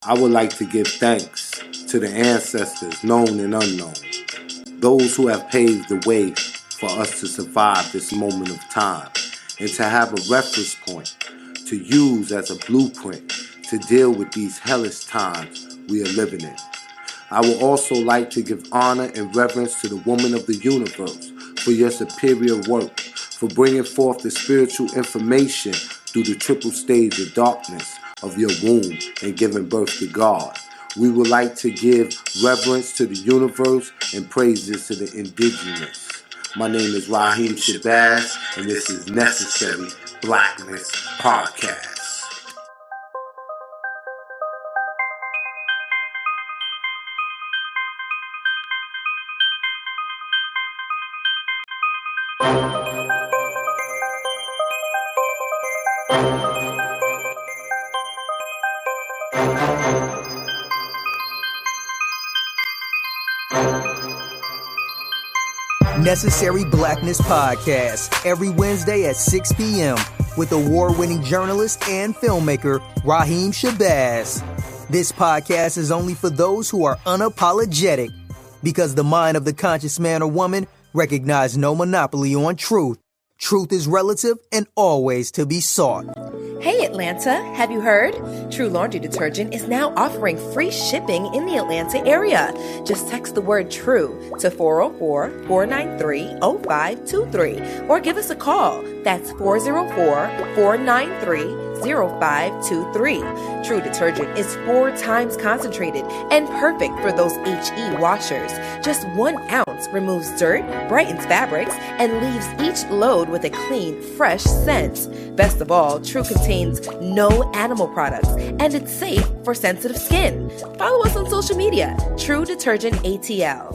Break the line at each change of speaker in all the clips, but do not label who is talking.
I would like to give thanks to the ancestors, known and unknown, those who have paved the way for us to survive this moment of time and to have a reference point to use as a blueprint to deal with these hellish times we are living in. I would also like to give honor and reverence to the woman of the universe for your superior work, for bringing forth the spiritual information through the triple stage of darkness of your womb and giving birth to God. We would like to give reverence to the universe and praises to the indigenous. My name is Rahiem Shabazz, and this is Necessary Blackness Podcast.
Necessary Blackness Podcast, every Wednesday at 6 p.m. with award-winning journalist and filmmaker Rahiem Shabazz. This podcast is only for those who are unapologetic, because the mind of the conscious man or woman recognizes no monopoly on truth. Truth is relative and always to be sought.
Hey Atlanta, have you heard? True Laundry Detergent is now offering free shipping in the Atlanta area. Just text the word TRUE to 404-493-0523 or give us a call. That's 404-493-0523. True Detergent is 4 times concentrated and perfect for those HE washers. Just 1 ounce removes dirt, brightens fabrics, and leaves each load with a clean, fresh scent. Best of all, True contains no animal products, and it's safe for sensitive skin. Follow us on social media, True Detergent ATL.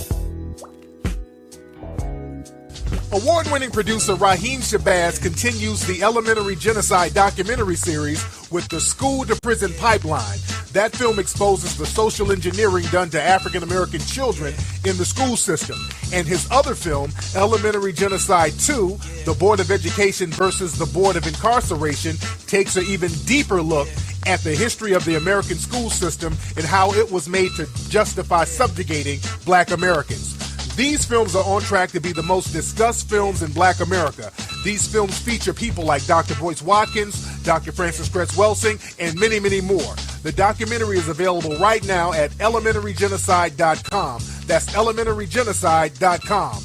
Award-winning producer Rahiem Shabazz continues the Elementary Genocide documentary series with the School-to-Prison Pipeline. That film exposes the social engineering done to African-American children in the school system. And his other film, Elementary Genocide 2, The Board of Education versus the Board of Incarceration, takes an even deeper look at the history of the American school system and how it was made to justify subjugating Black Americans. These films are on track to be the most discussed films in Black America. These films feature people like Dr. Boyce Watkins, Dr. Francis Cress Welsing, and many, many more. The documentary is available right now at elementarygenocide.com. That's elementarygenocide.com.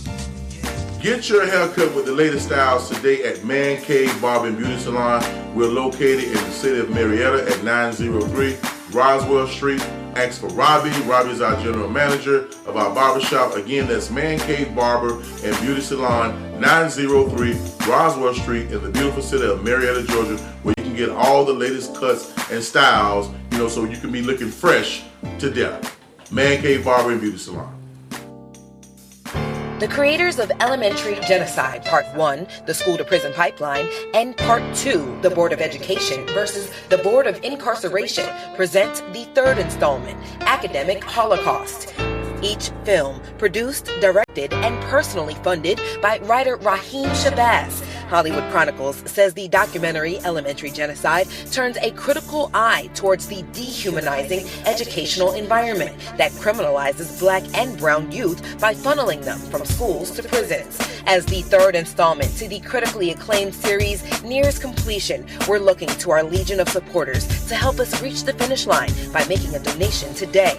Get your haircut with the latest styles today at Man Cave Barber and Beauty Salon. We're located in the city of Marietta at 903 Roswell Street. Ask for Robbie. Robbie is our general manager of our barbershop. Again, that's Man Cave Barber and Beauty Salon, 903 Roswell Street in the beautiful city of Marietta, Georgia, where you can get all the latest cuts and styles, so you can be looking fresh to death. Man Cave Barber and Beauty Salon.
The creators of Elementary Genocide Part 1, The School-to-Prison Pipeline, and Part 2, The Board of Education versus the Board of Incarceration, present the 3rd installment, Academic Holocaust. Each film produced, directed, and personally funded by writer Rahiem Shabazz. Hollywood Chronicles says the documentary Elementary Genocide turns a critical eye towards the dehumanizing educational environment that criminalizes Black and brown youth by funneling them from schools to prisons. As the 3rd installment to the critically acclaimed series nears completion, we're looking to our legion of supporters to help us reach the finish line by making a donation today.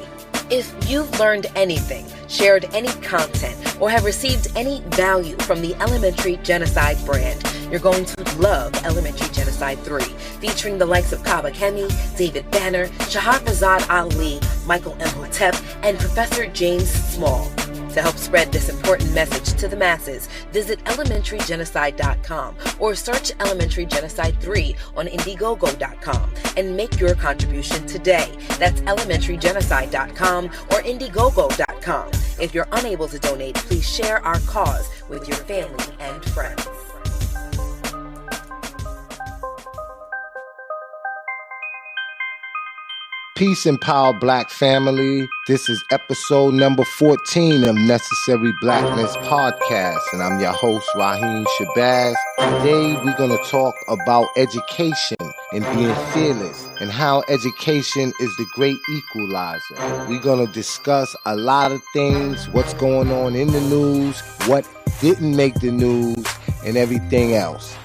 If you've learned anything, shared any content, or have received any value from the Elementary Genocide brand, you're going to love Elementary Genocide 3, featuring the likes of Kaba Kemi, David Banner, Shahrazad Ali, Michael Imhotep, and Professor James Small. To help spread this important message to the masses, visit elementarygenocide.com or search Elementary Genocide 3 on Indiegogo.com and make your contribution today. That's elementarygenocide.com or Indiegogo.com. If you're unable to donate, please share our cause with your family and friends.
Peace and power, Black family. This is episode number 14 of Necessary Blackness Podcast, and I'm your host, Rahiem Shabazz. Today, we're going to talk about education and being fearless, and how education is the great equalizer. We're going to discuss a lot of things, what's going on in the news, what didn't make the news, and everything else.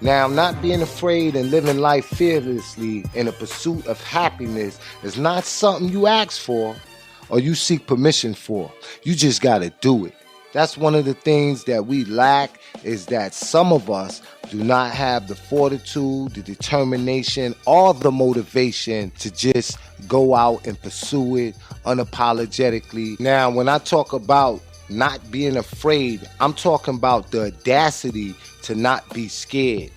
Now, not being afraid and living life fearlessly in a pursuit of happiness is not something you ask for or you seek permission for. You just got to do it. That's one of the things that we lack, is that some of us do not have the fortitude, the determination, or the motivation to just go out and pursue it unapologetically. Now, when I talk about not being afraid, I'm talking about the audacity to not be scared.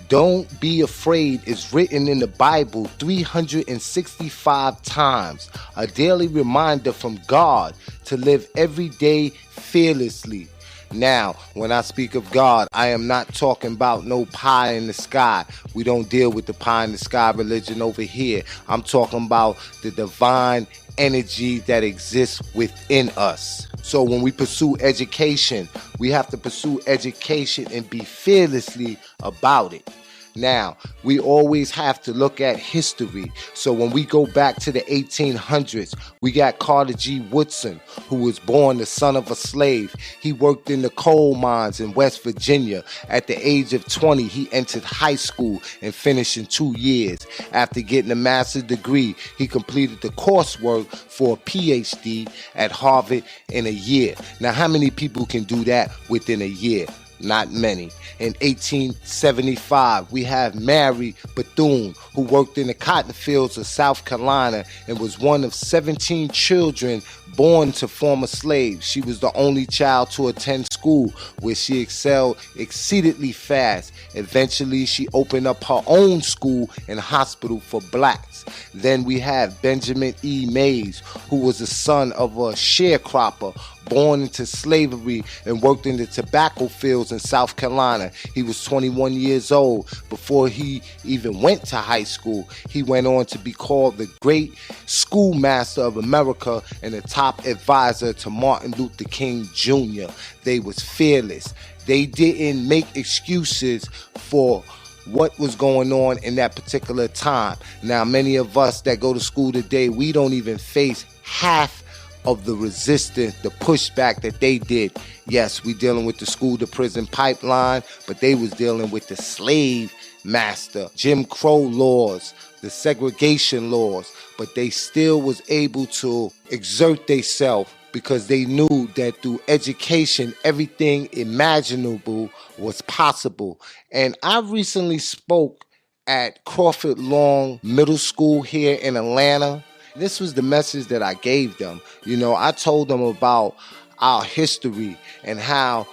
Don't be afraid is written in the Bible 365 times. A daily reminder from God to live every day fearlessly. Now, when I speak of God, I am not talking about no pie in the sky. We don't deal with the pie in the sky religion over here. I'm talking about the divine energy that exists within us. So when we pursue education, we have to pursue education and be fearlessly about it. Now, we always have to look at history. So when we go back to the 1800s, we got Carter G. Woodson, who was born the son of a slave. He worked in the coal mines in West Virginia. At the age of 20, he entered high school and finished in 2 years. After getting a master's degree, he completed the coursework for a PhD at Harvard in a year. Now, how many people can do that within a year? Not many. In 1875, we have Mary Bethune, who worked in the cotton fields of South Carolina and was one of 17 children born to former slaves. She was the only child to attend school, where she excelled exceedingly fast. Eventually, she opened up her own school and hospital for blacks. Then we have Benjamin E. Mays, who was the son of a sharecropper born into slavery and worked in the tobacco fields in South Carolina. He was 21 years old before he even went to high school. He went on to be called the great schoolmaster of America and the top advisor to Martin Luther King Jr. They was fearless. They didn't make excuses for what was going on in that particular time. Now, many of us that go to school today, we don't even face half of the resistance, the pushback that they did. Yes, we dealing with the school to prison pipeline, but they was dealing with the slave master, Jim Crow laws, the segregation laws, but they still was able to exert themselves because they knew that through education, everything imaginable was possible. And I recently spoke at Crawford Long Middle School here in Atlanta. This was the message that I gave them. You know, I told them about our history and how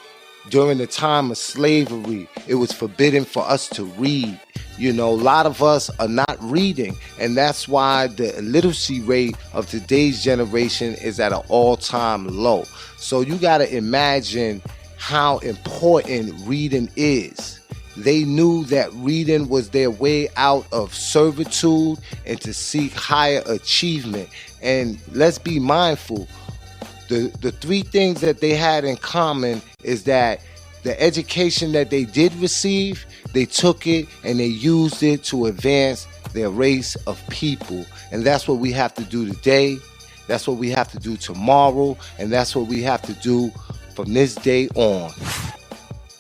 during the time of slavery, it was forbidden for us to read. You know, a lot of us are not reading, and that's why the illiteracy rate of today's generation is at an all-time low. So you got to imagine how important reading is. They knew that reading was their way out of servitude and to seek higher achievement. And let's be mindful, the three things that they had in common is that the education that they did receive, they took it and they used it to advance their race of people. And that's what we have to do today. That's what we have to do tomorrow. And that's what we have to do from this day on.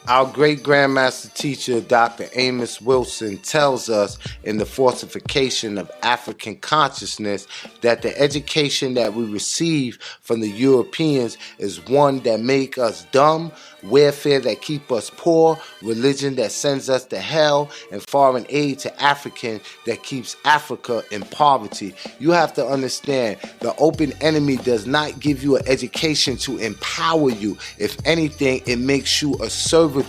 Our great grandmaster teacher, Dr. Amos Wilson, tells us in The Falsification of African Consciousness that the education that we receive from the Europeans is one that make us dumb, welfare that keep us poor, religion that sends us to hell, and foreign aid to African that keeps Africa in poverty. You have to understand, the open enemy does not give you an education to empower you. If anything, it makes you a servitude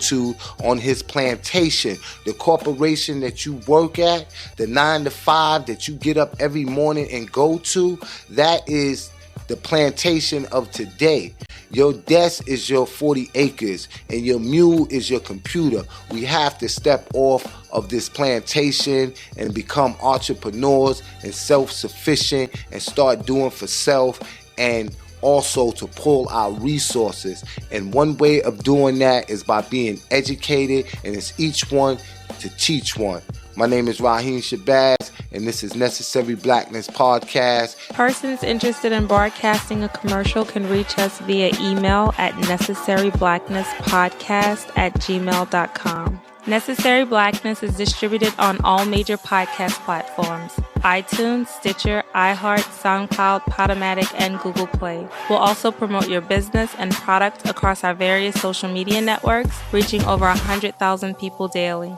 on his plantation. The corporation that you work at, the 9 to 5 that you get up every morning and go to, that is the plantation of today. Your desk is your 40 acres and your mule is your computer. We have to step off of this plantation and become entrepreneurs and self-sufficient and start doing for self, and also to pull our resources. And one way of doing that is by being educated, and it's each one to teach one. My name is Rahiem Shabazz, and this is Necessary Blackness Podcast.
Persons interested in broadcasting a commercial can reach us via email at necessaryblacknesspodcast@gmail.com. Necessary Blackness is distributed on all major podcast platforms: iTunes, Stitcher, iHeart, SoundCloud, Podomatic, and Google Play. We'll also promote your business and product across our various social media networks, reaching over 100,000 people daily.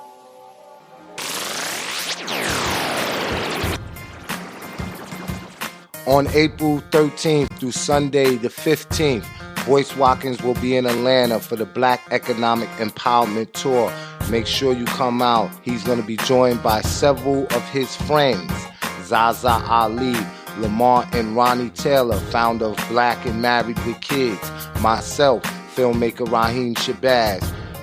On April 13th through Sunday the 15th, Boyce Watkins will be in Atlanta for the Black Economic Empowerment Tour. Make sure you come out. He's going to be joined by several of his friends: Zaza Ali, Lamar and Ronnie Taylor, founder of Black and Married with Kids, myself, filmmaker Rahiem Shabazz,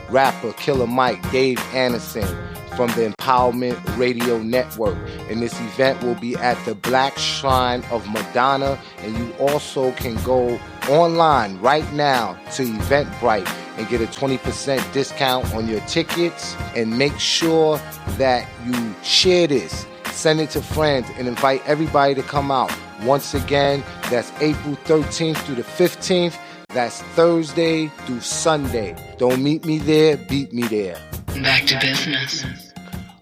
rapper Killer Mike, Dave Anderson from the Empowerment Radio Network. And this event will be at the Black Shrine of Madonna, and you also can go online right now to Eventbrite and get a 20% discount on your tickets. And make sure that you share this, send it to friends, and invite everybody to come out. Once again, that's April 13th through the 15th. That's Thursday through Sunday. Don't meet me there, beat me there.
Back to business.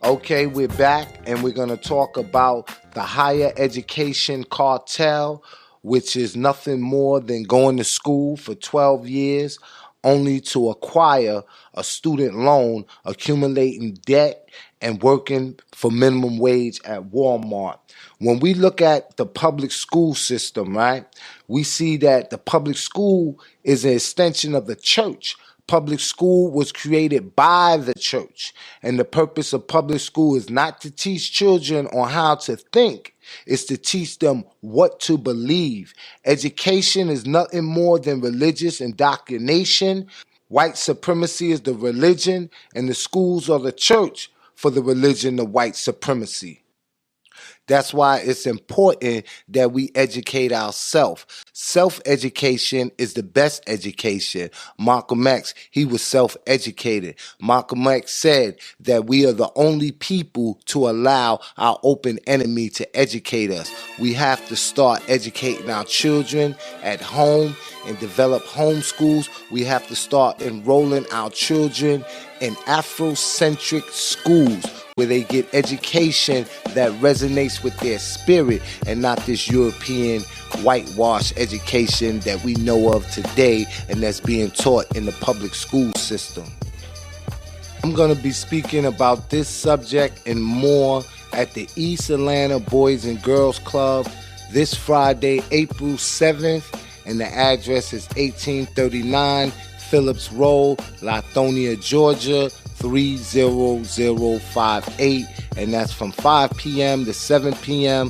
Okay, we're back, and we're going to talk about the Higher Education Cartel, which is nothing more than going to school for 12 years only to acquire a student loan, accumulating debt, and working for minimum wage at Walmart. When we look at the public school system, right, we see that the public school is an extension of the church. Public school was created by the church, and the purpose of public school is not to teach children on how to think. It's to teach them what to believe. Education is nothing more than religious indoctrination. White supremacy is the religion, and the schools are the church for the religion of white supremacy. That's why it's important that we educate ourselves. Self-education is the best education. Malcolm X, he was self-educated. Malcolm X said that we are the only people to allow our open enemy to educate us. We have to start educating our children at home and develop homeschools. We have to start enrolling our children in Afrocentric schools where they get education that resonates with their spirit and not this European whitewash education that we know of today and that's being taught in the public school system. I'm going to be speaking about this subject and more at the East Atlanta Boys and Girls Club this Friday, April 7th, and the address is 1839 Phillips Road, Lithonia, Georgia, 30058, and that's from 5 p.m. to 7 p.m.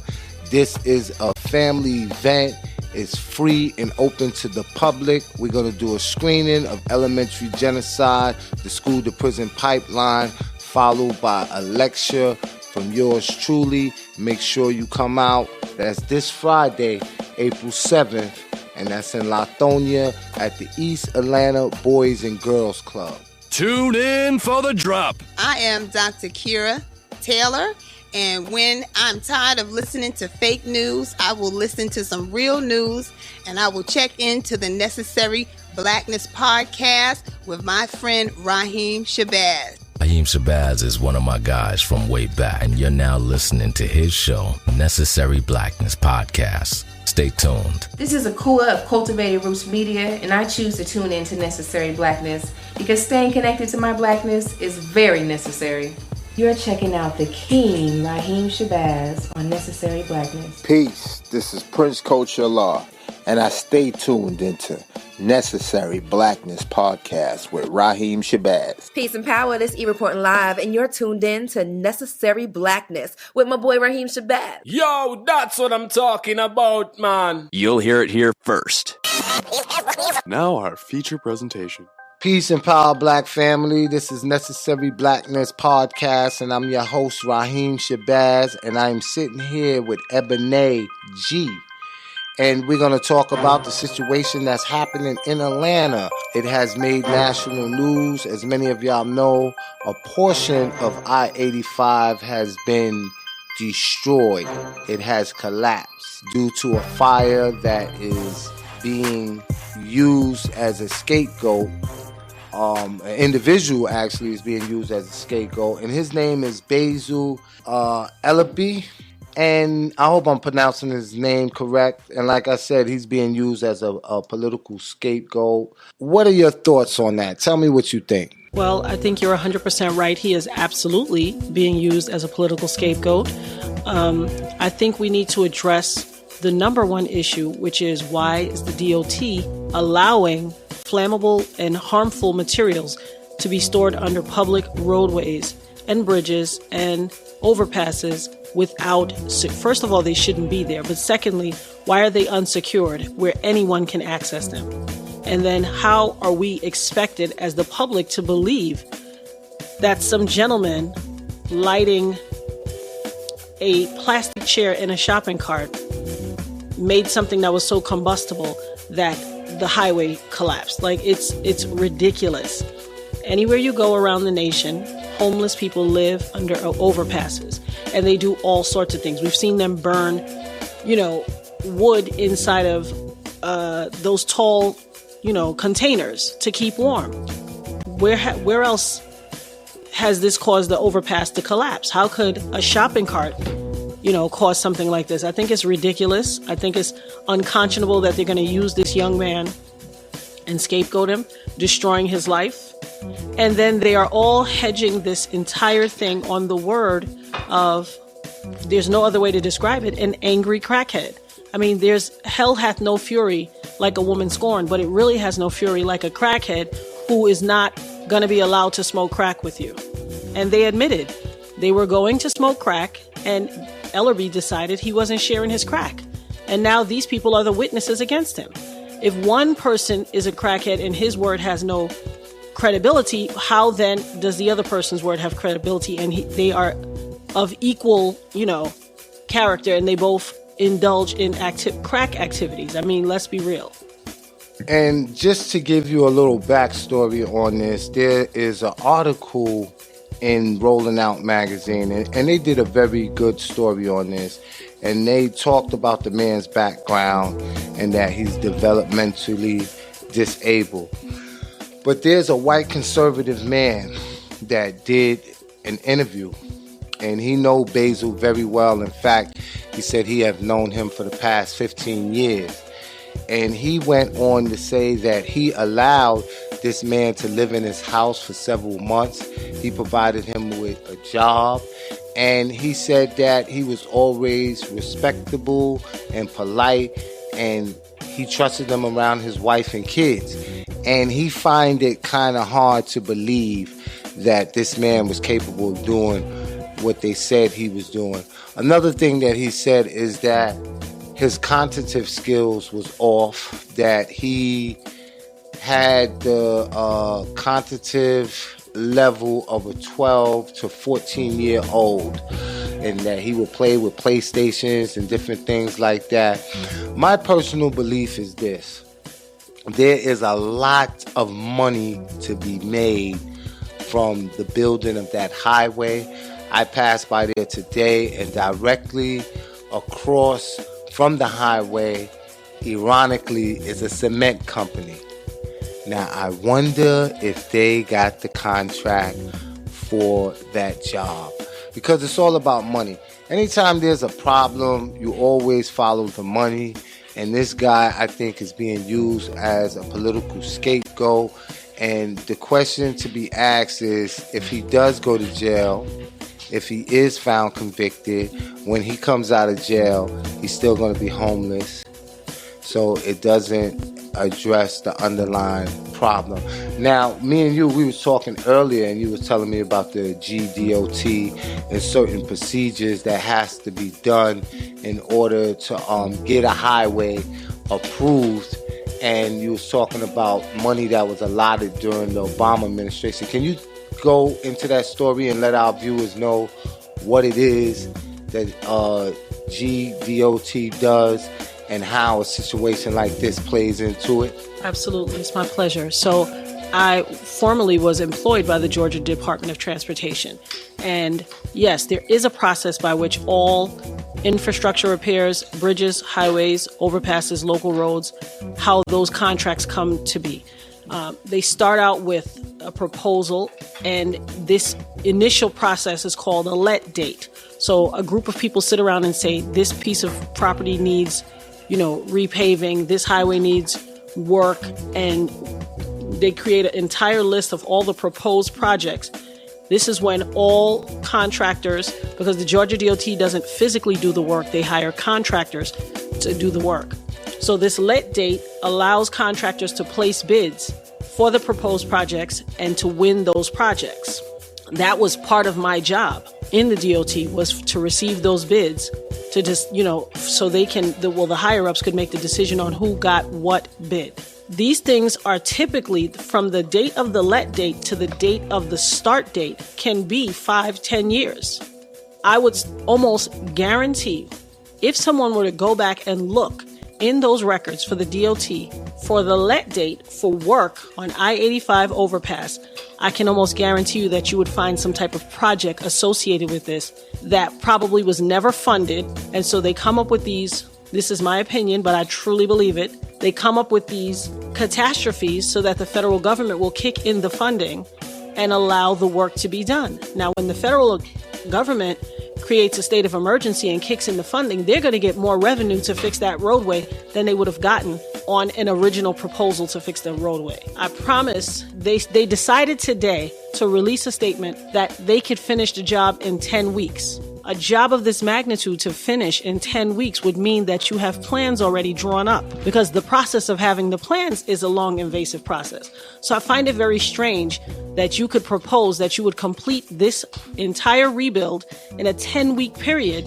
This is a family event. It's free and open to the public. We're going to do a screening of Elementary Genocide, the School to Prison Pipeline, followed by a lecture from yours truly. Make sure you come out. That's this Friday, April 7th, and that's in Lithonia at the East Atlanta Boys and Girls Club.
Tune in for the drop.
I am Dr. Kira Taylor, and when I'm tired of listening to fake news, I will listen to some real news, and I will check into the Necessary Blackness podcast with my friend Rahiem Shabazz.
Rahiem Shabazz is one of my guys from way back, and you're now listening to his show, Necessary Blackness Podcast. Stay tuned.
This is Akua of Cultivated Roots Media, and I choose to tune in to Necessary Blackness because staying connected to my blackness is very necessary. You're checking out the King, Rahiem Shabazz, on Necessary Blackness.
Peace. This is Prince Culture Law, and I stay tuned into Necessary Blackness Podcast with Rahiem Shabazz.
Peace and power, this E-Reporting Live, and you're tuned in to Necessary Blackness with my boy Rahiem Shabazz.
Yo, that's what I'm talking about, man.
You'll hear it here first.
Now our feature presentation.
Peace and power, black family. This is Necessary Blackness Podcast, and I'm your host, Rahiem Shabazz, and I'm sitting here with Ebone Gee. And we're going to talk about the situation that's happening in Atlanta. It has made national news. As many of y'all know, a portion of I-85 has been destroyed. It has collapsed due to a fire that is being used as a scapegoat. An individual actually is being used as a scapegoat, and his name is Basil Elabi. And I hope I'm pronouncing his name correct. And like I said, he's being used as a political scapegoat. What are your thoughts on that? Tell me what you think.
Well, I think you're 100% right. He is absolutely being used as a political scapegoat. I think we need to address the number one issue, which is why is the DOT allowing flammable and harmful materials to be stored under public roadways and bridges and overpasses without, first of all, they shouldn't be there. But secondly, why are they unsecured where anyone can access them? And then how are we expected as the public to believe that some gentleman lighting a plastic chair in a shopping cart made something that was so combustible that the highway collapsed? Like, it's ridiculous. Anywhere you go around the nation, homeless people live under overpasses, and they do all sorts of things. We've seen them burn, wood inside of those tall, containers to keep warm. Where else has this caused the overpass to collapse? How could a shopping cart, cause something like this? I think it's ridiculous. I think it's unconscionable that they're going to use this young man and scapegoat him, destroying his life. And then they are all hedging this entire thing on the word of, there's no other way to describe it, an angry crackhead. I mean, there's hell hath no fury like a woman scorned, but it really has no fury like a crackhead who is not going to be allowed to smoke crack with you. And they admitted they were going to smoke crack, and Ellerby decided he wasn't sharing his crack. And now these people are the witnesses against him. If one person is a crackhead and his word has no credibility, how then does the other person's word have credibility? And they are of equal, character, and they both indulge in crack activities. I mean, let's be real.
And just to give you a little backstory on this, there is an article in Rolling Out magazine, and they did a very good story on this. And they talked about the man's background and that he's developmentally disabled. But there's a white conservative man that did an interview, and he know Basil very well. In fact, he said he have known him for the past 15 years. And he went on to say that he allowed this man to live in his house for several months. He provided him with a job. And he said that he was always respectable and polite, and he trusted them around his wife and kids. And he find it kind of hard to believe that this man was capable of doing what they said he was doing. Another thing that he said is that his cognitive skills was off, that he had the cognitive level of a 12 to 14-year-old, and that he would play with PlayStations and different things like that. My personal belief is this: there is a lot of money to be made from the building of that highway. I passed by there today, and directly across from the highway, ironically, is a cement company. Now, I wonder if they got the contract for that job, because it's all about money. Anytime there's a problem, you always follow the money. And this guy, I think, is being used as a political scapegoat. And the question to be asked is, if he does go to jail, if he is found convicted, when he comes out of jail, he's still going to be homeless. So it doesn't address the underlying problem. Now, me and you, we was talking earlier, and you was telling me about the GDOT and certain procedures that has to be done in order to get a highway approved. And you was talking about money that was allotted during the Obama administration. Can you go into that story and let our viewers know what it is that GDOT does
and how a situation like this plays into it?
Absolutely. It's my pleasure. So I formerly was employed by the Georgia Department of Transportation. And yes, there is a process by which all infrastructure repairs, bridges, highways, overpasses, local roads, how those contracts come to be. They start out with a proposal, and this initial process is called a let date. So a group of people sit around and say, this piece of property needs, repaving, this highway needs work, and they create an entire list of all the proposed projects. This is when all contractors, because the Georgia DOT doesn't physically do the work, they hire contractors to do the work. So this let date allows contractors to place bids for the proposed projects and to win those projects. That was part of my job in the DOT, was to receive those bids, to just, so they can, the higher-ups could make the decision on who got what bid. These things are typically from the date of the let date to the date of the start date can be 5-10 years. I would almost guarantee if someone were to go back and look in those records for the DOT for the let date for work on I-85 overpass, I can almost guarantee you that you would find some type of project associated with this that probably was never funded. And so they come up with these, this is my opinion, but I truly believe it, they come up with these catastrophes so that the federal government will kick in the funding and allow the work to be done. Now, when the federal government creates a state of emergency and kicks in the funding, they're going to get more revenue to fix that roadway than they would have gotten on an original proposal to fix the roadway. I promise they decided today to release a statement that they could finish the job in 10 weeks. A job of this magnitude to finish in 10 weeks would mean that you have plans already drawn up, because the process of having the plans is a long, invasive process. So I find it very strange that you could propose that you would complete this entire rebuild in a 10-week period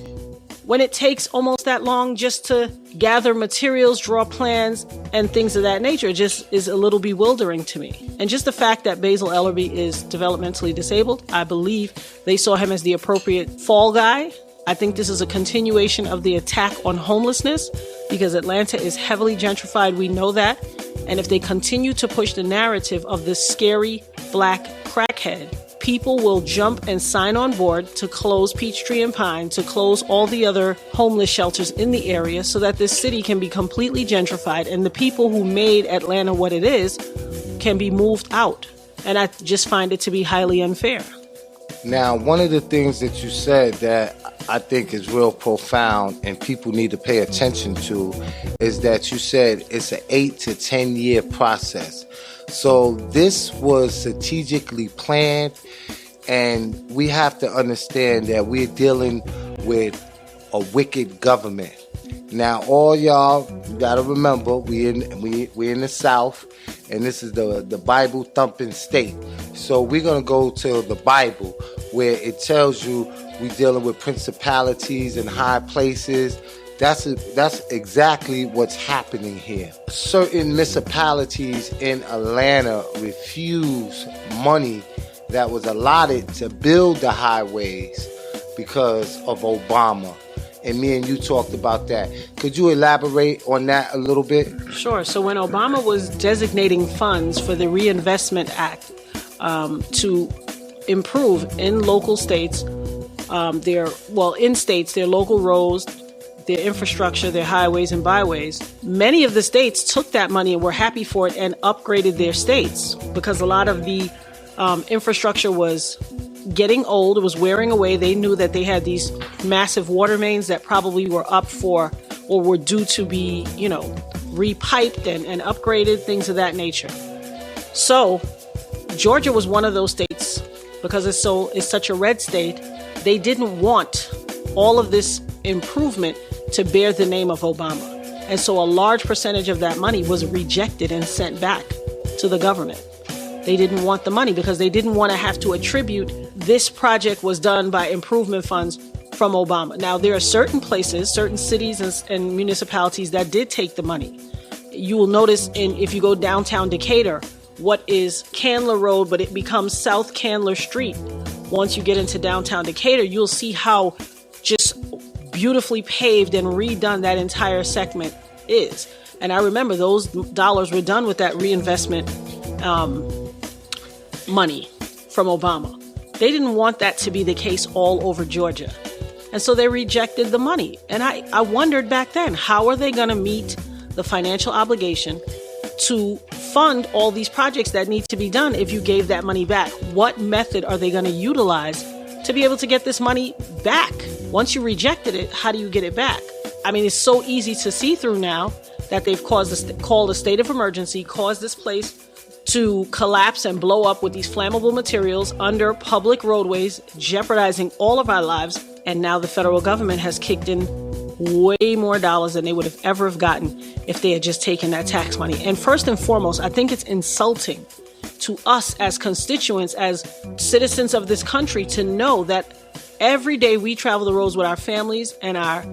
when it takes almost that long just to gather materials, draw plans, and things of that nature. It just is a little bewildering to me. And just the fact that Basil Ellerby is developmentally disabled, I believe they saw him as the appropriate fall guy. I think this is a continuation of the attack on homelessness, because Atlanta is heavily gentrified. We know that. And if they continue to push the narrative of this scary black crackhead, people will jump and sign on board to close Peachtree and Pine, to close all the other homeless shelters in the area so that this city can be completely gentrified and the people who made Atlanta what it is can be moved out. And I just find it to be highly unfair.
Now, one of the things that you said that I think is real profound and people need to pay attention to is that you said it's an 8 to 10 year process. So this was strategically planned, and we have to understand that we're dealing with a wicked government. Now, all y'all, you gotta remember, we're in the South, and this is the Bible thumping state. So we're gonna go to the Bible, where it tells you we're dealing with principalities and high places. That's exactly what's happening here. Certain municipalities in Atlanta refuse money that was allotted to build the highways because of Obama. And me and you talked about that. Could you elaborate on that a little bit?
Sure. So when Obama was designating funds for the Reinvestment Act to improve in local states, their local roads, their infrastructure, their highways and byways, many of the states took that money and were happy for it and upgraded their states, because a lot of the infrastructure was getting old, it was wearing away. They knew that they had these massive water mains that probably were up for or were due to be, repiped and upgraded, things of that nature. So Georgia was one of those states, because it's such a red state. They didn't want all of this improvement to bear the name of Obama. And so a large percentage of that money was rejected and sent back to the government. They didn't want the money because they didn't want to have to attribute this project was done by improvement funds from Obama. Now, there are certain places, certain cities and municipalities that did take the money. You will notice if you go downtown Decatur, what is Candler Road, but it becomes South Candler Street. Once you get into downtown Decatur, you'll see how just beautifully paved and redone that entire segment is. And I remember those dollars were done with that reinvestment money from Obama. They didn't want that to be the case all over Georgia. And so they rejected the money. And I wondered back then, how are they going to meet the financial obligation to fund all these projects that need to be done if you gave that money back? What method are they going to utilize to be able to get this money back? Once you rejected it, how do you get it back? I mean, it's so easy to see through now that they've called a state of emergency, caused this place to collapse and blow up with these flammable materials under public roadways, jeopardizing all of our lives. And now the federal government has kicked in way more dollars than they would have ever have gotten if they had just taken that tax money. And first and foremost, I think it's insulting to us as constituents, as citizens of this country, to know that every day we travel the roads with our families and our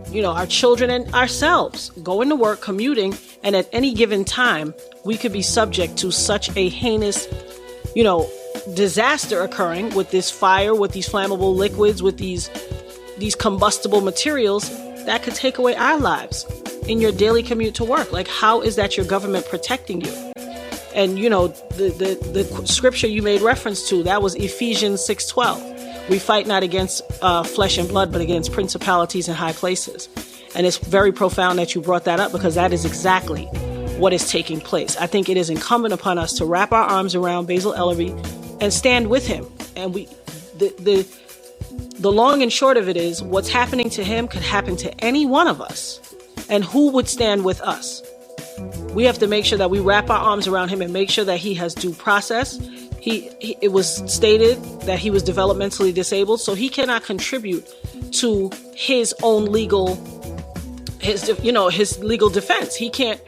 children and ourselves, going to work, commuting, and at any given time, we could be subject to such a heinous, disaster occurring with this fire, with these flammable liquids, with these combustible materials that could take away our lives in your daily commute to work. Like, how is that your government protecting you? And, the scripture you made reference to, that was Ephesians 6:12. We fight not against flesh and blood, but against principalities and high places. And it's very profound that you brought that up, because that is exactly what is taking place. I think it is incumbent upon us to wrap our arms around Basil Ellery and stand with him. And the long and short of it is, what's happening to him could happen to any one of us. And who would stand with us? We have to make sure that we wrap our arms around him and make sure that he has due process. It was stated that he was developmentally disabled, so he cannot contribute to his own legal defense. He can't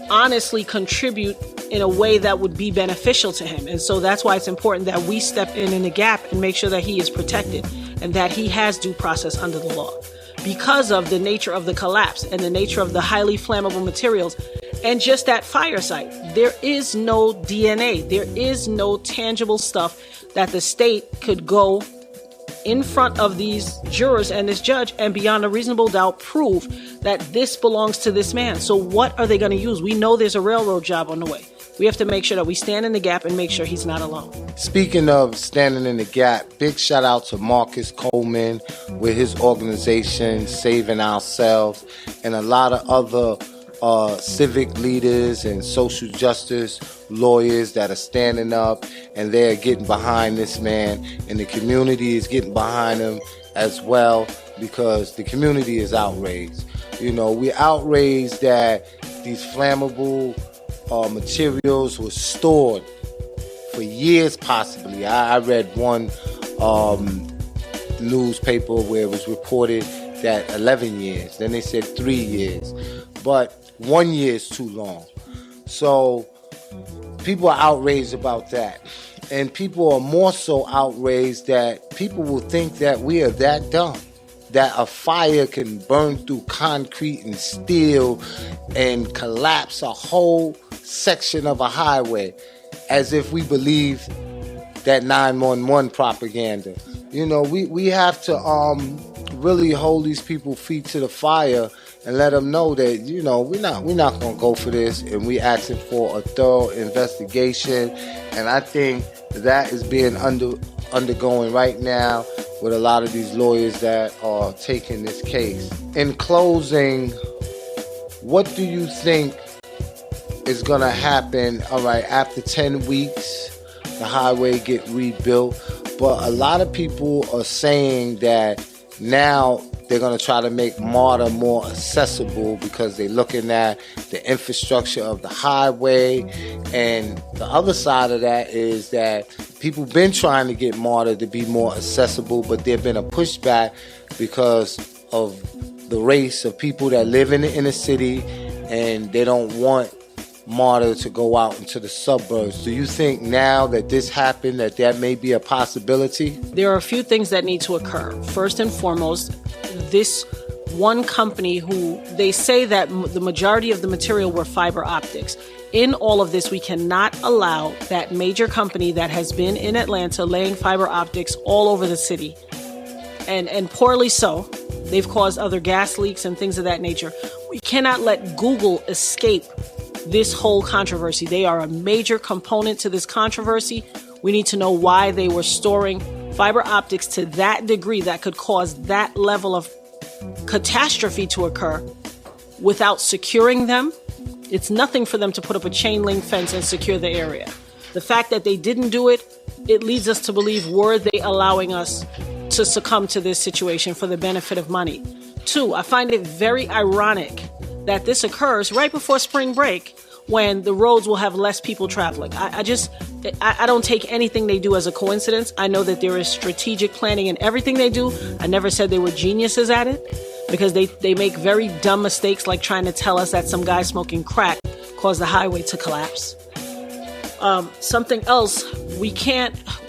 honestly contribute in a way that would be beneficial to him. And so that's why it's important that we step in the gap and make sure that he is protected and that he has due process under the law. Because of the nature of the collapse and the nature of the highly flammable materials and just that fire site, there is no DNA. There is no tangible stuff that the state could go in front of these jurors and this judge and beyond a reasonable doubt prove that this belongs to this man. So what are they going to use? We know there's a railroad job on the way. We have to make sure that we stand in the gap and make sure he's not alone. Speaking of standing in the gap, big shout out to Marcus Coleman with his organization, Saving Ourselves, and a lot of other civic leaders and social justice lawyers that are standing up, and they're getting behind this man, and the community is getting behind him as well, because the community is outraged. We're outraged that these flammable materials were stored for years, possibly. I read one newspaper where it was reported that 11 years. Then they said 3 years. But 1 year is too long. So people are outraged about that. And people are more so outraged that people will think that we are that dumb, that a fire can burn through concrete and steel and collapse a whole section of a highway, as if we believe that 911 propaganda. We have to really hold these people's feet to the fire and let them know that, we're not going to go for this, and we're asking for a thorough investigation. And I think that is being undergoing right now with a lot of these lawyers that are taking this case. In closing, what do you think is going to happen? All right, after 10 weeks, the highway get rebuilt. But a lot of people are saying that now they're going to try to make MARTA more accessible, because they're looking at the infrastructure of the highway. And the other side of that is that people have been trying to get MARTA to be more accessible, but there's been a pushback because of the race of people that live in the inner city, and they don't want MARTA to go out into the suburbs. Do you think now that this happened that may be a possibility? There are a few things that need to occur. First and foremost, this one company who they say that the majority of the material were fiber optics. In all of this, we cannot allow that major company that has been in Atlanta laying fiber optics all over the city, and poorly so. They've caused other gas leaks and things of that nature. cannot let Google escape this whole controversy. They are a major component to this controversy. We need to know why they were storing fiber optics to that degree that could cause that level of catastrophe to occur without securing them. It's nothing for them to put up a chain link fence and secure the area. The fact that they didn't do it, it leads us to believe, were they allowing us to succumb to this situation for the benefit of money? 2, I find it very ironic that this occurs right before spring break when the roads will have less people traveling. I don't take anything they do as a coincidence. I know that there is strategic planning in everything they do. I never said they were geniuses at it, because they make very dumb mistakes, like trying to tell us that some guy smoking crack caused the highway to collapse. Something else,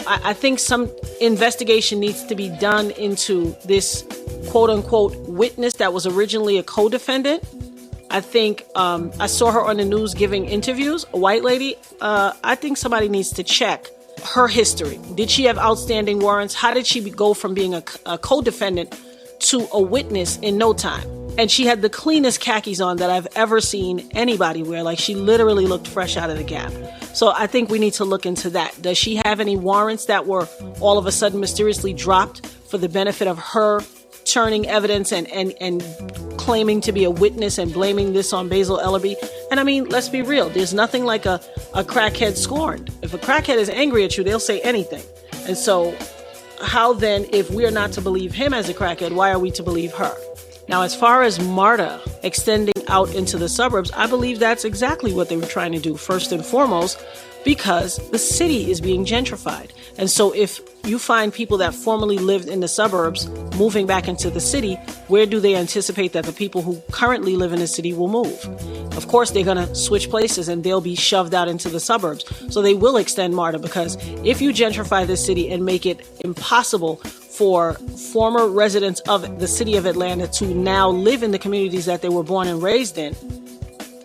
I think some investigation needs to be done into this quote unquote witness that was originally a co-defendant. I think I saw her on the news giving interviews, a white lady. I think somebody needs to check her history. Did she have outstanding warrants? How did she go from being a co-defendant to a witness in no time? And she had the cleanest khakis on that I've ever seen anybody wear. Like, she literally looked fresh out of the Gap. So I think we need to look into that. Does she have any warrants that were all of a sudden mysteriously dropped for the benefit of her turning evidence and claiming to be a witness and blaming this on Basil Ellerby? And I mean, let's be real. There's nothing like a crackhead scorned. If a crackhead is angry at you, they'll say anything. And so how then, if we are not to believe him as a crackhead, why are we to believe her? Now, as far as MARTA extending out into the suburbs, I believe that's exactly what they were trying to do, first and foremost, because the city is being gentrified. And so if you find people that formerly lived in the suburbs moving back into the city, where do they anticipate that the people who currently live in the city will move? Of course, they're going to switch places and they'll be shoved out into the suburbs. So they will extend MARTA, because if you gentrify this city and make it impossible for former residents of the city of Atlanta to now live in the communities that they were born and raised in,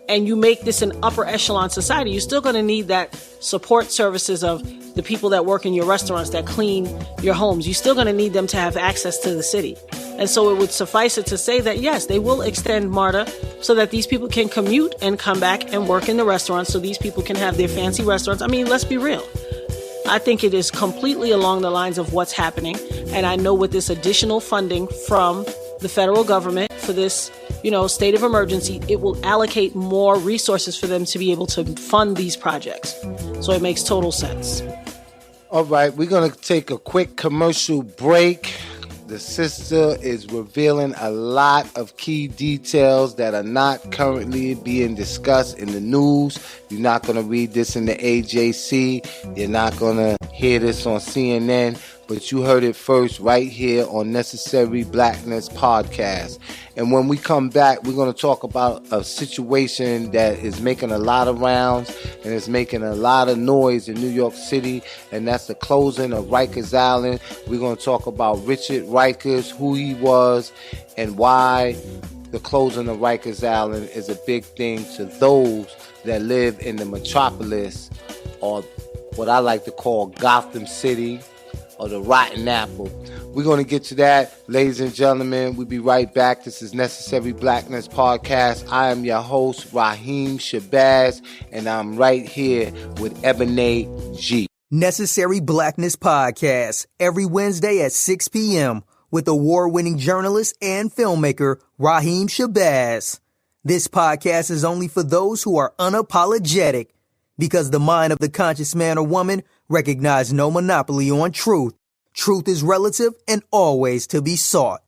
and you make this an upper echelon society, you're still going to need that support services of the people that work in your restaurants, that clean your homes. You're still going to need them to have access to the city. And so it would suffice it to say that, yes, they will extend MARTA so that these people can commute and come back and work in the restaurants, so these people can have their fancy restaurants. I mean, let's be real. I think it is completely along the lines of what's happening. And I know with this additional funding from the federal government for this, state of emergency, it will allocate more resources for them to be able to fund these projects. So it makes total sense.
All right, we're going to take a quick commercial break. The sister is revealing a lot of key details that are not currently being discussed in the news. You're not going to read this in the AJC. You're not going to hear this on CNN. But you heard it first right here on Necessary Blackness podcast. And when we come back, we're going to talk about a situation that is making a lot of rounds and is making a lot of noise in New York City, and that's the closing of Rikers Island. We're going to talk about Richard Rikers, who he was, and why the closing of Rikers Island is a big thing to those that live in the metropolis, or what I like to call Gotham City, or the Rotten Apple. We're going to get to that, ladies and gentlemen. We'll be right back. This is Necessary Blackness Podcast. I am your host, Rahiem Shabazz, and I'm right here with Ebone Gee.
Necessary Blackness Podcast, every Wednesday at 6 p.m. with award-winning journalist and filmmaker Rahiem Shabazz. This podcast is only for those who are unapologetic, because the mind of the conscious man or woman recognize no monopoly on truth. Truth is relative and always to be sought.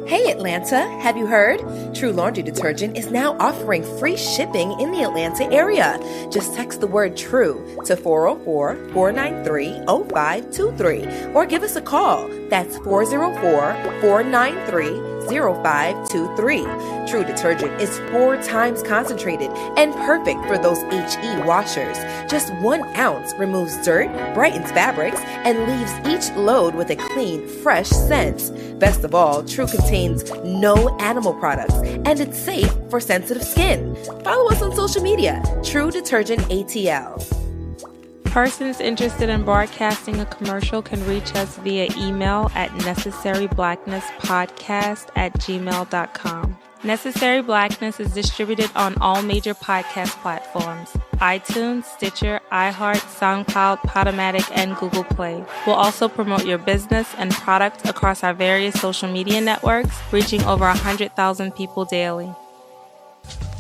Hey Atlanta, have you heard? True Laundry Detergent is now offering free shipping in the Atlanta area. Just text the word TRUE to 404-493-0523 or give us a call. That's 404-493-0523. True Detergent is 4 times concentrated and perfect for those HE washers. Just 1 ounce removes dirt, brightens fabrics, and leaves each load with a clean, fresh scent. Best of all, True contains no animal products, and it's safe for sensitive skin. Follow us on social media, True Detergent ATL.
Persons interested in broadcasting a commercial can reach us via email at necessaryblacknesspodcast@gmail.com. Necessary Blackness is distributed on all major podcast platforms: iTunes, Stitcher, iHeart, SoundCloud, Podomatic, and Google Play. We'll also promote your business and product across our various social media networks, reaching over 100,000 people daily.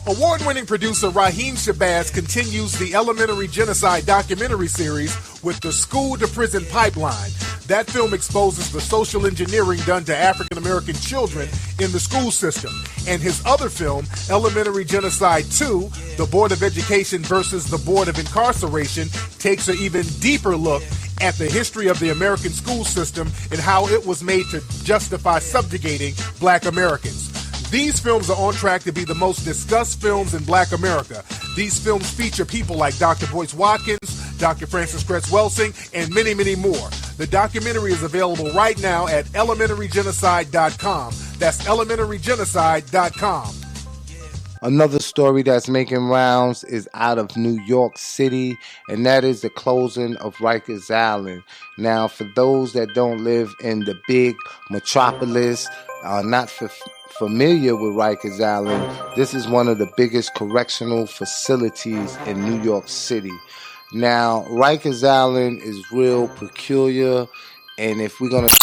Award-winning producer Rahiem Shabazz continues the Elementary Genocide documentary series with the School to Prison Pipeline. That film exposes the social engineering done to African-American children in the school system. And his other film, Elementary Genocide 2, The Board of Education versus the Board of Incarceration, takes an even deeper look at the history of the American school system and how it was made to justify subjugating Black Americans. These films are on track to be the most discussed films in Black America. These films feature people like Dr. Boyce Watkins, Dr. Francis Cress Welsing, and many, many more. The documentary is available right now at elementarygenocide.com. That's elementarygenocide.com.
Another story that's making rounds is out of New York City, and that is the closing of Rikers Island. Now, for those that don't live in the big metropolis, not familiar with Rikers Island, this is one of the biggest correctional facilities in New York City. Now, Rikers Island is real peculiar, and if we're going to...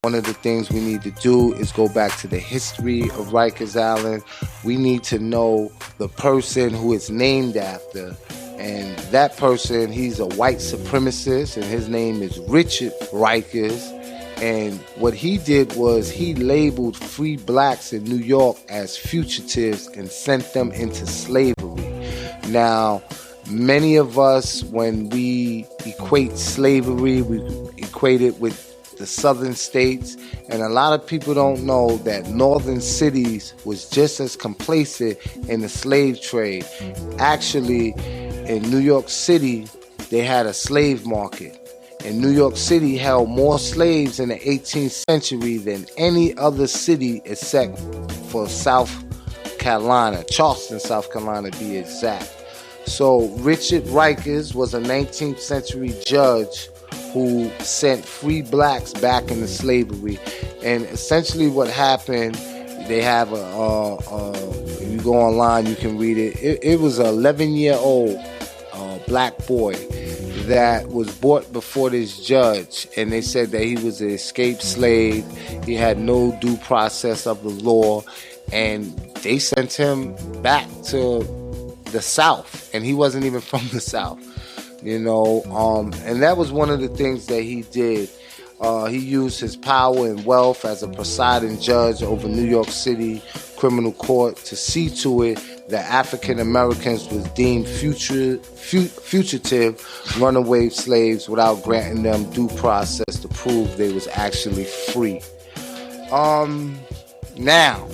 One of the things we need to do is go back to the history of Rikers Island. We need to know the person who it's named after. And that person, he's a white supremacist, and his name is Richard Rikers. And what he did was he labeled free blacks in New York as fugitives and sent them into slavery. Now, many of us, when we equate slavery, we equate it with the southern states, and a lot of people don't know that northern cities was just as complacent in the slave trade. Actually, in New York City, they had a slave market. And New York City held more slaves in the 18th century than any other city except for South Carolina, Charleston, South Carolina to be exact. So Richard Rikers was a 19th century judge who sent free blacks back into slavery. And essentially what happened, they have if you go online, you can read it. It was an 11-year-old black boy that was brought before this judge, and they said that he was an escaped slave. He had no due process of the law, and they sent him back to the South, and he wasn't even from the South. And that was one of the things that he did. He used his power and wealth as a presiding judge over New York City criminal court to see to it that African Americans was deemed fugitive runaway slaves without granting them due process to prove they was actually free. Now,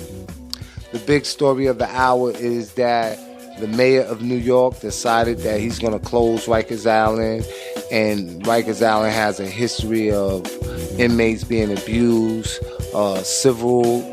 the big story of the hour is that the mayor of New York decided that he's going to close Rikers Island, and Rikers Island has a history of inmates being abused, civil,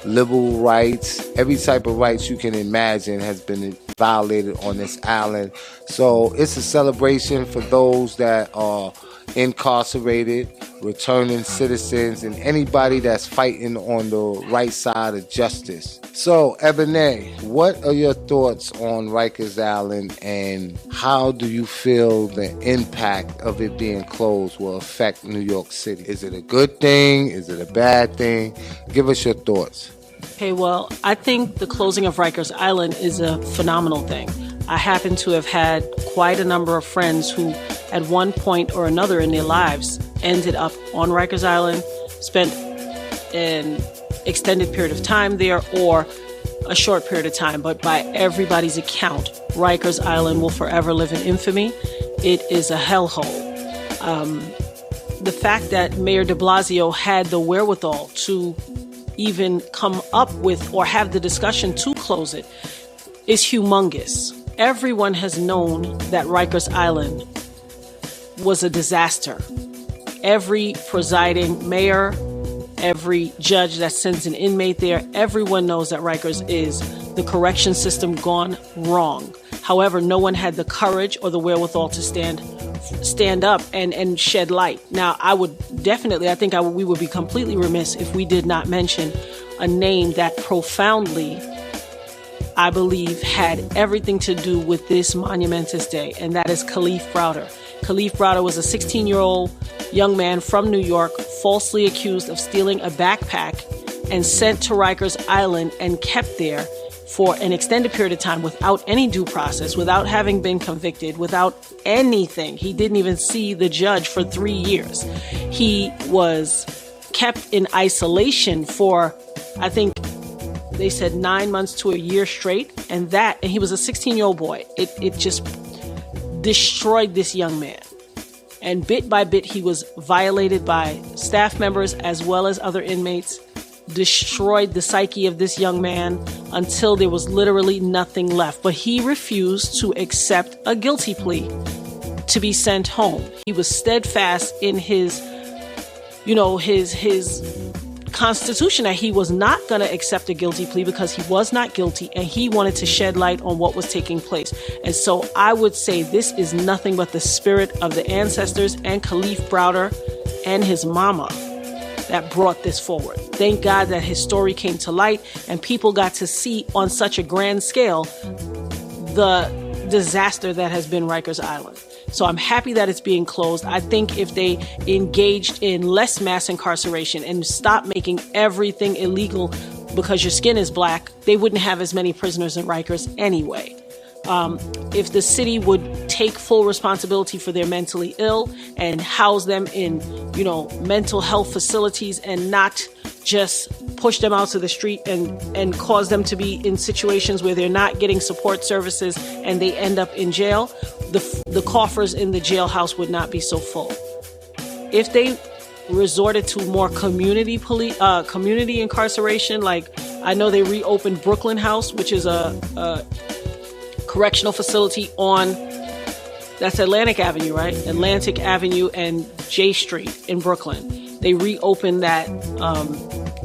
liberal rights, every type of rights you can imagine has been violated on this island. So it's a celebration for those that are incarcerated, returning citizens, and anybody that's fighting on the right side of justice. So, Ebone, what are your thoughts on Rikers Island, and how do you feel the impact of it being closed will affect New York City? Is it a good thing? Is it a bad thing? Give us your thoughts.
Okay, well, I think the closing of Rikers Island is a phenomenal thing. I happen to have had quite a number of friends who, at one point or another in their lives, ended up on Rikers Island, spent an extended period of time there or a short period of time. But by everybody's account, Rikers Island will forever live in infamy. It is a hellhole. The fact that Mayor de Blasio had the wherewithal to even come up with or have the discussion to close it is humongous. Everyone has known that Rikers Island was a disaster. Every presiding mayor, every judge that sends an inmate there, everyone knows that Rikers is the correction system gone wrong. However, no one had the courage or the wherewithal to stand up and shed light. Now, we would be completely remiss if we did not mention a name that profoundly, I believe, had everything to do with this monumentous day, and that is Kalief Browder. Kalief Browder was a 16-year-old young man from New York, falsely accused of stealing a backpack and sent to Rikers Island and kept there for an extended period of time without any due process, without having been convicted, without anything. He didn't even see the judge for 3 years. He was kept in isolation for, I think they said 9 months to a year straight. And he was a 16-year-old boy. It just destroyed this young man. And bit by bit, he was violated by staff members as well as other inmates, destroyed the psyche of this young man until there was literally nothing left. But he refused to accept a guilty plea to be sent home. He was steadfast in his constitution that he was not going to accept a guilty plea because he was not guilty, and he wanted to shed light on what was taking place. And so I would say this is nothing but the spirit of the ancestors and Kalief Browder and his mama that brought this forward. Thank God that his story came to light and people got to see on such a grand scale the disaster that has been Rikers Island. So I'm happy that it's being closed. I think if they engaged in less mass incarceration and stopped making everything illegal because your skin is black, they wouldn't have as many prisoners in Rikers anyway. If the city would take full responsibility for their mentally ill and house them in, mental health facilities and not just push them out to the street and cause them to be in situations where they're not getting support services and they end up in jail, the coffers in the jailhouse would not be so full. If they resorted to more community incarceration, like I know they reopened Brooklyn House, which is a correctional facility that's Atlantic Avenue, right? Atlantic Avenue and J Street in Brooklyn. They reopened that,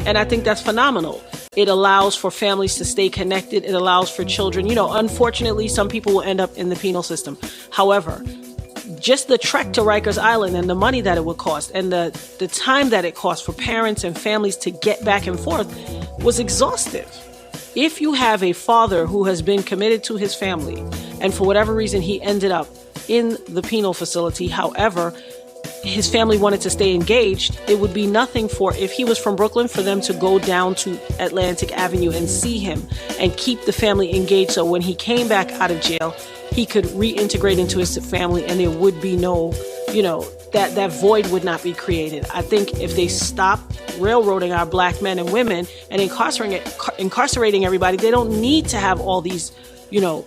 and I think that's phenomenal. It allows for families to stay connected. It allows for children. Unfortunately, some people will end up in the penal system. However, just the trek to Rikers Island and the money that it would cost and the time that it cost for parents and families to get back and forth was exhaustive. If you have a father who has been committed to his family and for whatever reason he ended up in the penal facility, however, his family wanted to stay engaged, it would be nothing if he was from Brooklyn, for them to go down to Atlantic Avenue and see him and keep the family engaged. So when he came back out of jail, he could reintegrate into his family and there would be no, that void would not be created. I think if they stop railroading our black men and women and incarcerating everybody, they don't need to have all these,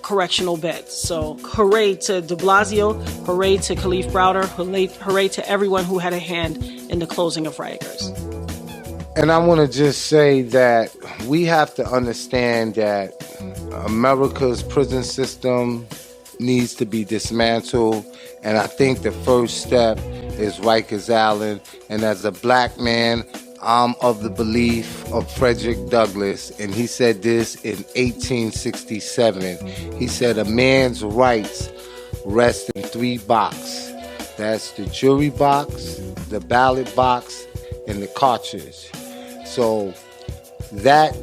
correctional beds. So hooray to de Blasio, hooray to Kalief Browder, hooray to everyone who had a hand in the closing of Rikers.
And I want to just say that we have to understand that America's prison system needs to be dismantled. And I think the first step is Rikers Island. And as a black man, I'm of the belief of Frederick Douglass, and he said this in 1867. He said, a man's rights rest in 3 boxes. That's the jury box, the ballot box, and the cartridge. So that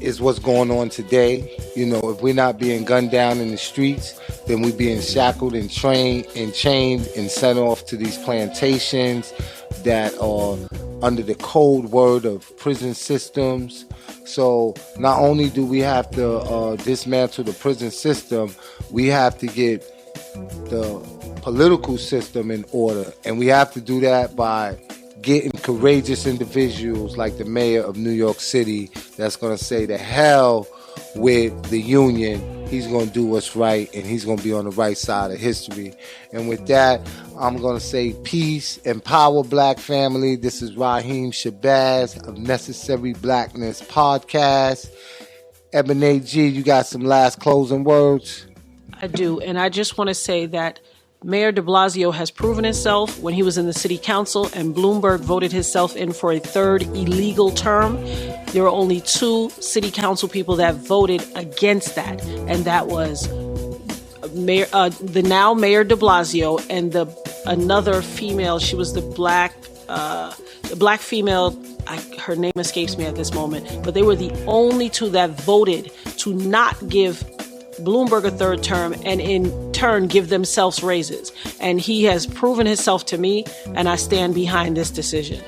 is what's going on today. If we're not being gunned down in the streets, then we're being shackled and trained and chained and sent off to these plantations that are under the code word of prison systems. So not only do we have to dismantle the prison system, we have to get the political system in order. And we have to do that by getting courageous individuals like the mayor of New York City that's going to say to hell with the union. He's going to do what's right, and he's going to be on the right side of history. And with that, I'm going to say peace and power, black family. This is Rahiem Shabazz of Necessary Blackness podcast. Ebone Gee, you got some last closing words?
I do, and I just want to say that Mayor de Blasio has proven himself when he was in the city council and Bloomberg voted himself in for a 3rd illegal term. There were only 2 city council people that voted against that, and that was the now Mayor de Blasio and another female. She was the black female her name escapes me at this moment, but they were the only two that voted to not give Bloomberg a third term and in turn give themselves raises. And he has proven himself to me, and I stand behind this decision.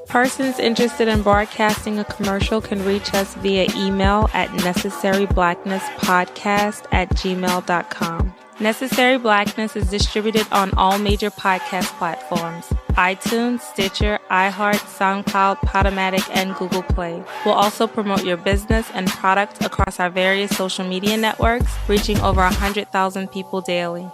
Persons interested in broadcasting a commercial can reach us via email at necessaryblacknesspodcast@gmail.com. Necessary Blackness is distributed on all major podcast platforms: iTunes, Stitcher, iHeart, SoundCloud, Podomatic, and Google Play. We'll also promote your business and product across our various social media networks, reaching over 100,000 people daily.